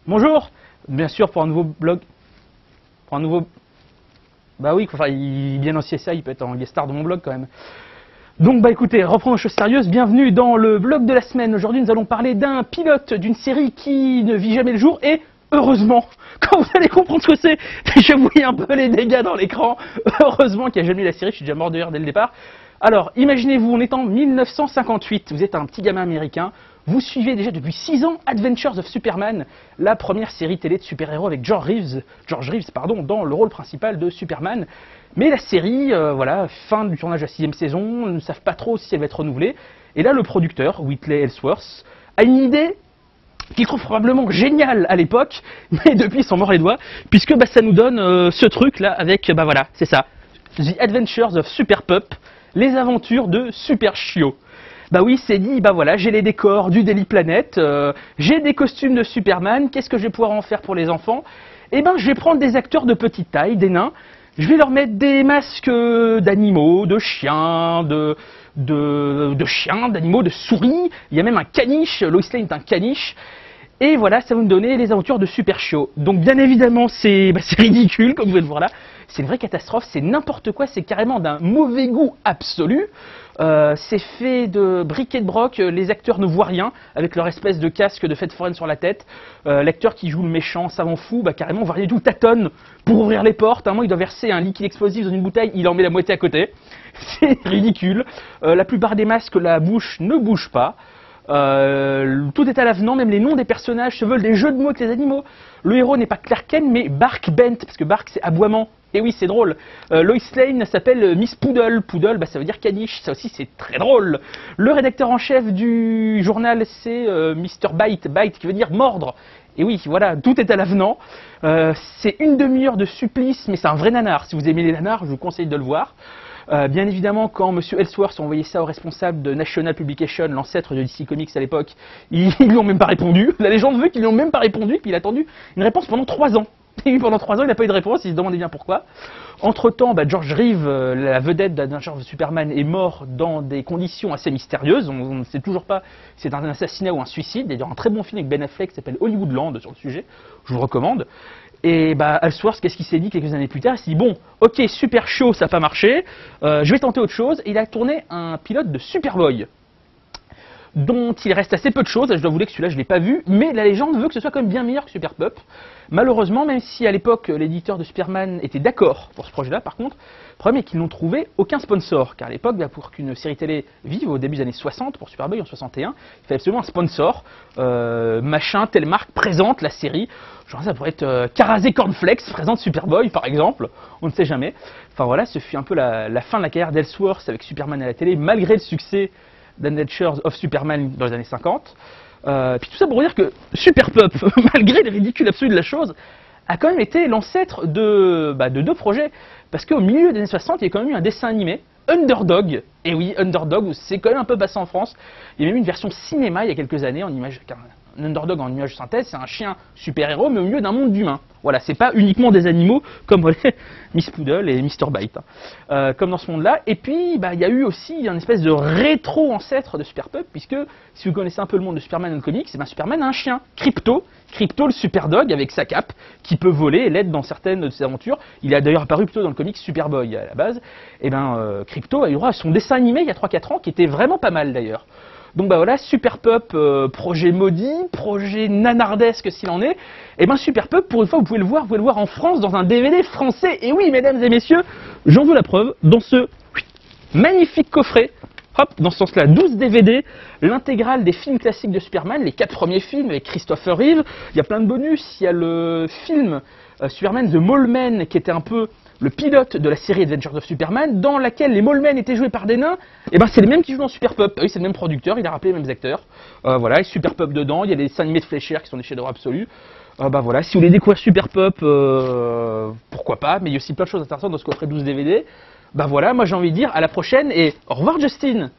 Bonjour, bien sûr pour un nouveau blog, pour un nouveau... Bah oui, enfin il est bien aussi ça, il peut être en guest star de mon blog quand même. Donc bah écoutez, reprenons les choses sérieuses, bienvenue dans le blog de la semaine. Aujourd'hui nous allons parler d'un pilote d'une série qui ne vit jamais le jour et heureusement, quand vous allez comprendre ce que c'est, je vous voyais un peu les dégâts dans l'écran, heureusement qu'il n'y a jamais eu la série, je suis déjà mort de rire dès le départ. Alors imaginez-vous, on est en 1958, vous êtes un petit gamin américain, vous suivez déjà depuis 6 ans Adventures of Superman, la première série télé de super-héros avec George Reeves, dans le rôle principal de Superman. Mais la série, voilà, fin du tournage de la 6e saison, ne savent pas trop si elle va être renouvelée. Et là, le producteur, Whitley Ellsworth, a une idée qu'il trouve probablement géniale à l'époque, mais depuis ils s'en mord les doigts, puisque bah, ça nous donne ce truc-là avec, bah voilà, c'est ça, The Adventures of Super Pup, les aventures de Super Chiot. Bah oui, c'est dit, bah voilà, j'ai les décors du Daily Planet, j'ai des costumes de Superman, qu'est-ce que je vais pouvoir en faire pour les enfants? Eh ben, je vais prendre des acteurs de petite taille, des nains, je vais leur mettre des masques d'animaux, de chiens, d'animaux, de souris, il y a même un caniche, Lois Lane est un caniche, et voilà, ça va nous donner les aventures de Super Chiot. Donc bien évidemment, c'est ridicule, comme vous pouvez le voir là, c'est une vraie catastrophe, c'est n'importe quoi, c'est carrément d'un mauvais goût absolu. C'est fait de bric et de broc, les acteurs ne voient rien avec leur espèce de casque de fête foraine sur la tête. L'acteur qui joue le méchant savant fou, bah carrément on voit rien du tout, tâtonne pour ouvrir les portes. À un moment il doit verser un liquide explosif dans une bouteille, il en met la moitié à côté. C'est ridicule. La plupart des masques, la bouche ne bouge pas. Tout est à l'avenant, même les noms des personnages se veulent des jeux de mots avec les animaux. Le héros n'est pas Clark Kent mais Bark Bent, parce que Bark c'est aboiement. Et oui, c'est drôle. Lois Lane s'appelle Miss Poodle. Poodle, bah, ça veut dire caniche. Ça aussi, c'est très drôle. Le rédacteur en chef du journal, c'est Mr. Bite. Bite, qui veut dire mordre. Et oui, voilà, tout est à l'avenant. C'est une demi-heure de supplice, mais c'est un vrai nanar. Si vous aimez les nanars, je vous conseille de le voir. Bien évidemment, quand M. Ellsworth a envoyé ça au responsable de National Publication, l'ancêtre de DC Comics à l'époque, ils lui ont même pas répondu. La légende veut qu'ils lui ont même pas répondu, puis il a attendu une réponse pendant 3 ans. Et pendant 3 ans, il n'a pas eu de réponse, il se demandait bien pourquoi. Entre-temps, bah, George Reeves, la vedette d'Adventures of Superman, est mort dans des conditions assez mystérieuses. On ne sait toujours pas si c'est un assassinat ou un suicide. Il y a un très bon film avec Ben Affleck qui s'appelle Hollywoodland sur le sujet, je vous le recommande. Et bah, Ellsworth, qu'est-ce qu'il s'est dit quelques années plus tard? Il s'est dit, bon, ok, Super Chiot, ça n'a pas marché, je vais tenter autre chose. Et il a tourné un pilote de Superboy, dont il reste assez peu de choses, je dois vous avouer que celui-là je ne l'ai pas vu, mais la légende veut que ce soit quand même bien meilleur que Super Pup. Malheureusement, même si à l'époque l'éditeur de Superman était d'accord pour ce projet-là, par contre, le problème est qu'ils n'ont trouvé aucun sponsor, car à l'époque, pour qu'une série télé vive au début des années 60, pour Superboy en 61, il fallait absolument un sponsor, machin, telle marque présente la série, genre ça pourrait être Carazé Cornflakes présente Superboy par exemple, on ne sait jamais. Enfin voilà, ce fut un peu la fin de la carrière d'Ellsworth avec Superman à la télé, malgré le succès d'Adventures of Superman dans les années 50. Puis tout ça pour dire que Super Pup, malgré les ridicules absolus de la chose, a quand même été l'ancêtre de 2 projets. Parce qu'au milieu des années 60, il y a quand même eu un dessin animé, Underdog. Et oui, Underdog, c'est quand même un peu passé en France. Il y a même eu une version cinéma il y a quelques années, en image, un Underdog en image synthèse, c'est un chien super-héros, mais au milieu d'un monde d'humains. Voilà, c'est pas uniquement des animaux comme Miss Poodle et Mr. Bite, comme dans ce monde-là. Et puis, il y a eu aussi un espèce de rétro-ancêtre de Super Pup, puisque si vous connaissez un peu le monde de Superman dans le comics, Superman a un chien, Crypto le Superdog avec sa cape, qui peut voler et l'aide dans certaines de ses aventures. Il a d'ailleurs apparu plutôt dans le comics Superboy à la base. Et Crypto a eu droit à son dessin animé il y a 3-4 ans, qui était vraiment pas mal d'ailleurs. Donc voilà, Super Pup, projet maudit, projet nanardesque s'il en est. Et Super Pup, pour une fois, vous pouvez le voir en France dans un DVD français. Et oui, mesdames et messieurs, j'en veux la preuve, dans ce magnifique coffret, hop, dans ce sens-là, 12 DVD, l'intégrale des films classiques de Superman, les 4 premiers films avec Christopher Reeve. Il y a plein de bonus, il y a le film Superman The Mole Men, qui était un peu le pilote de la série Adventures of Superman, dans laquelle les Mole Men étaient joués par des nains, et c'est les mêmes qui jouent dans Super Pup. Oui, c'est le même producteur, il a rappelé les mêmes acteurs. Voilà, et Super Pup dedans, il y a des dessins animés de Fleischer qui sont des chefs-d'œuvre absolus. Voilà, si vous voulez découvrir Super Pup, pourquoi pas, mais il y a aussi plein de choses intéressantes dans ce coffret 12 DVD. Voilà, moi j'ai envie de dire à la prochaine et au revoir Justin.